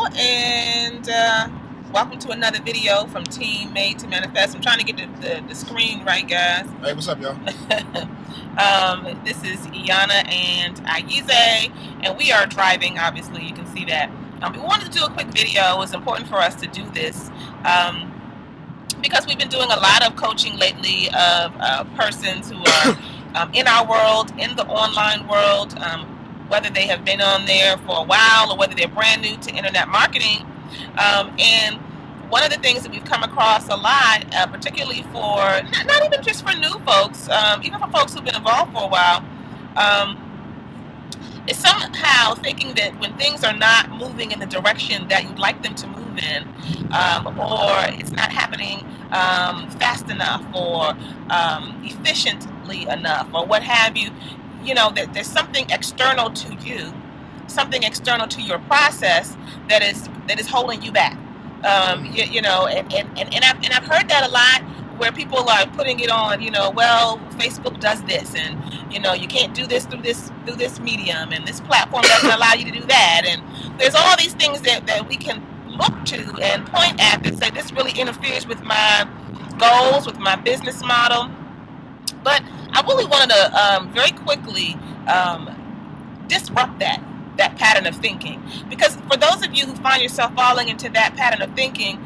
Hello, and welcome to another video from Team Made to Manifest. I'm trying to get the screen right, guys. Hey, what's up, y'all? This is Iana and Aize, and we are driving, obviously, you can see that. We wanted to do a quick video. It was important for us to do this because we've been doing a lot of coaching lately of persons who are in our world, in the online world, whether they have been on there for a while or whether they're brand new to internet marketing. And one of the things that we've come across a lot, particularly for, not even just for new folks, even for folks who've been involved for a while, is somehow thinking that when things are not moving in the direction that you'd like them to move in, or it's not happening fast enough or efficiently enough or what have you, that there's something external to you, something external to your process that is holding you back. And I've heard that a lot, where people are putting it on, well, Facebook does this, and you can't do this through this medium, and this platform doesn't allow you to do that, and there's all these things that we can look to and point at that say this really interferes with my goals, with my business model. But I really wanted to very quickly disrupt that pattern of thinking, because for those of you who find yourself falling into that pattern of thinking,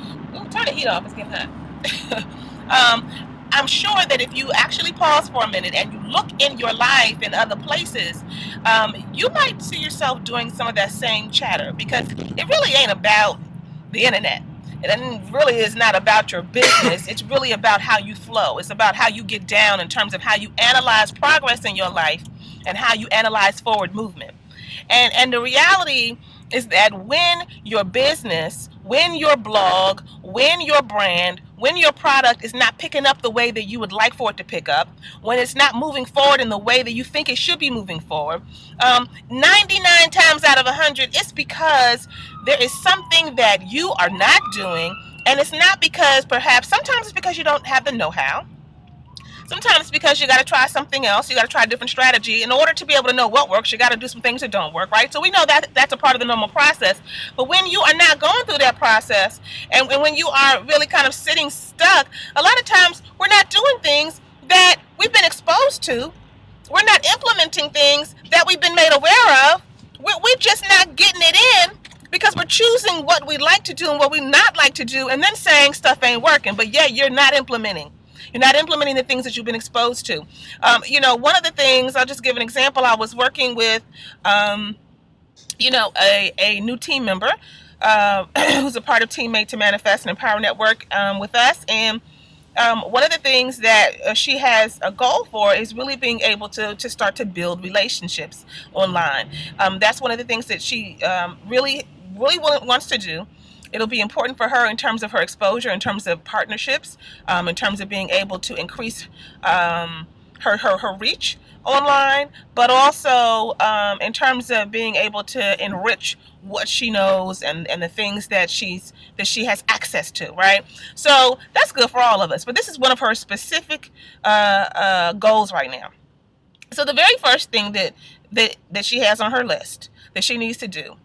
turn the heat off, it's getting hot. I'm sure that if you actually pause for a minute and you look in your life in other places, you might see yourself doing some of that same chatter, because it really ain't about the internet. It really is not about your business. It's really about how you flow. It's about how you get down in terms of how you analyze progress in your life and how you analyze forward movement. And the reality is that when your business, when your blog, when your brand, when your product is not picking up the way that you would like for it to pick up, when it's not moving forward in the way that you think it should be moving forward, 99 times out of 100, it's because there is something that you are not doing. And it's not because, perhaps, sometimes it's because you don't have the know-how. Sometimes it's because you got to try something else. You got to try a different strategy. In order to be able to know what works, you got to do some things that don't work, right? So we know that that's a part of the normal process. But when you are not going through that process, and when you are really kind of sitting stuck, a lot of times we're not doing things that we've been exposed to. We're not implementing things that we've been made aware of. We're just not getting it in, because we're choosing what we like to do and what we not like to do, and then saying stuff ain't working. But yeah, you're not implementing. You're not implementing the things that you've been exposed to. One of the things, I'll just give an example. I was working with, a new team member who's a part of Team Made to Manifest and Empower Network with us. And one of the things that she has a goal for is really being able to start to build relationships online. That's one of the things that she really wants to do. It'll be important for her in terms of her exposure, in terms of partnerships, in terms of being able to increase her reach online, but also in terms of being able to enrich what she knows and the things that she has access to, right? So that's good for all of us. But this is one of her specific goals right now. So the very first thing that she has on her list that she needs to do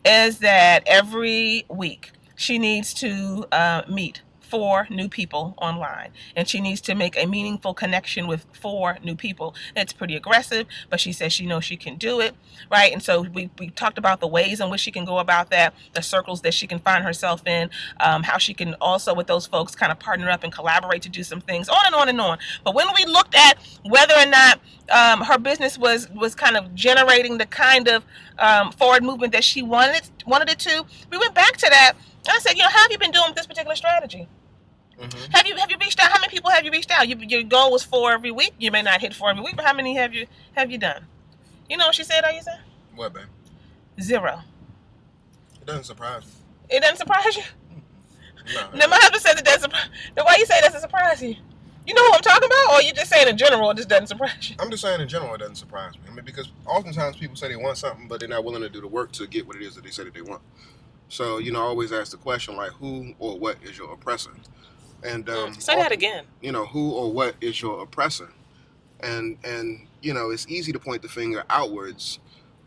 is that every week she needs to meet 4 new people online, and she needs to make a meaningful connection with 4 new people. It's pretty aggressive, but she says she knows she can do it, right? And so we talked about the ways in which she can go about that, the circles that she can find herself in, how she can also with those folks kind of partner up and collaborate to do some things, on and on and on. But when we looked at whether or not her business was kind of generating the kind of forward movement that she wanted it to, we went back to that. I said, how have you been doing with this particular strategy? Mm-hmm. Have you reached out? How many people have you reached out? Your goal was 4 every week. You may not hit 4 every week, but how many have you done? You know what she said, Aisa? What, babe? 0. It doesn't surprise me. It doesn't surprise you? No. Now my husband said it doesn't surprise. Then why you say it doesn't surprise you? You know who I'm talking about, or you just saying in general it just doesn't surprise you? I'm just saying in general it doesn't surprise me. I mean, because oftentimes people say they want something, but they're not willing to do the work to get what it is that they say that they want. So, I always ask the question, like, who or what is your oppressor? And say that again. Who or what is your oppressor? And it's easy to point the finger outwards,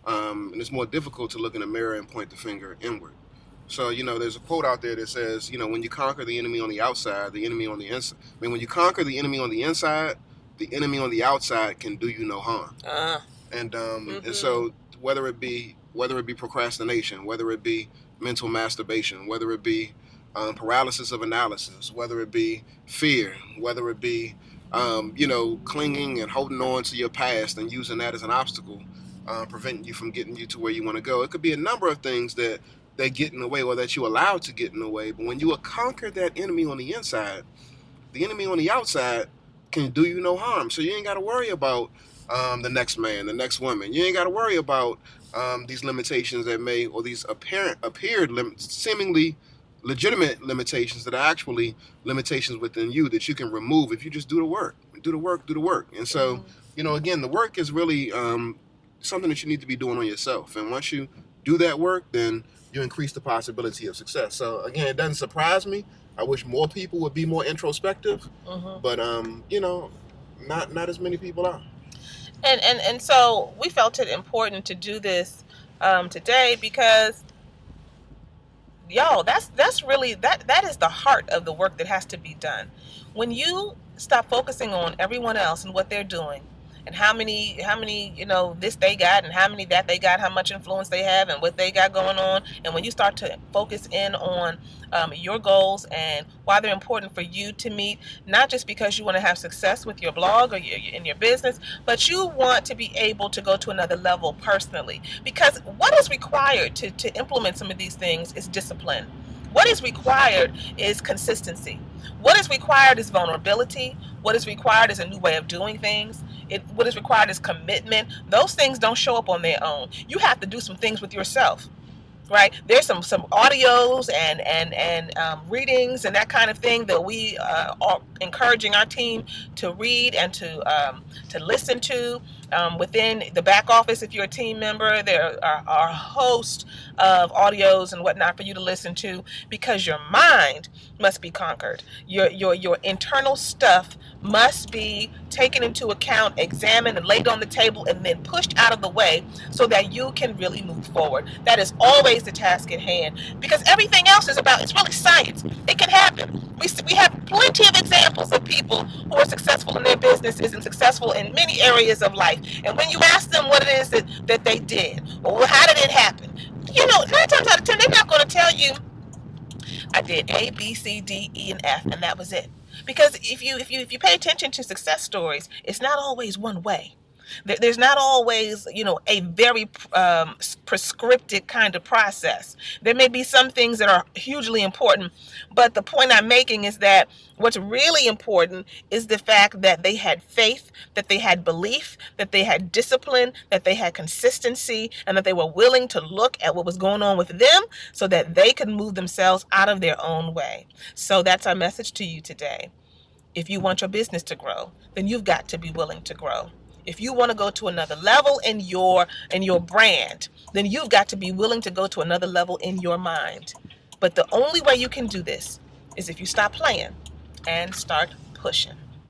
and it's more difficult to look in the mirror and point the finger inward. So, there's a quote out there that says, when you conquer the enemy on the outside, the enemy on the inside. I mean, when you conquer the enemy on the inside, the enemy on the outside can do you no harm. And so whether it be procrastination, whether it be mental masturbation, whether it be paralysis of analysis, whether it be fear, whether it be clinging and holding on to your past and using that as an obstacle, preventing you from getting you to where you want to go. It could be a number of things that get in the way or that you allow to get in the way. But when you conquer that enemy on the inside, the enemy on the outside can do you no harm. So you ain't got to worry about the next man, the next woman. You ain't got to worry about these limitations that may, or these seemingly legitimate limitations that are actually limitations within you that you can remove if you just do the work. And so, again, the work is really something that you need to be doing on yourself. And once you do that work, then you increase the possibility of success. So again, it doesn't surprise me. I wish more people would be more introspective, but not as many people are. And so we felt it important to do this today because, y'all, that's really that is the heart of the work that has to be done. When you stop focusing on everyone else and what they're doing, and how many this they got and how many that they got, how much influence they have and what they got going on, and when you start to focus in on your goals and why they're important for you to meet, not just because you want to have success with your blog or in your business, but you want to be able to go to another level personally, because what is required to implement some of these things is discipline. What is required is consistency. What is required is vulnerability. What is required is a new way of doing things. What is required is commitment. Those things don't show up on their own. You have to do some things with yourself, right? There's some audios and readings and that kind of thing that we are encouraging our team to read and to listen to. Within the back office, if you're a team member, there are a host of audios and whatnot for you to listen to, because your mind must be conquered. Your internal stuff must be taken into account, examined, and laid on the table, and then pushed out of the way so that you can really move forward. That is always the task at hand, because everything else it's really science. It can happen. We have plenty of examples of people who are successful in their businesses and successful in many areas of life. And when you ask them what it is that they did, or how did it happen, 9 times out of 10, they're not going to tell you, I did A, B, C, D, E, and F, and that was it. Because if you pay attention to success stories, it's not always one way. There's not always, a very prescriptive kind of process. There may be some things that are hugely important, but the point I'm making is that what's really important is the fact that they had faith, that they had belief, that they had discipline, that they had consistency, and that they were willing to look at what was going on with them so that they could move themselves out of their own way. So that's our message to you today. If you want your business to grow, then you've got to be willing to grow. If you want to go to another level in your brand, then you've got to be willing to go to another level in your mind. But the only way you can do this is if you stop playing and start pushing.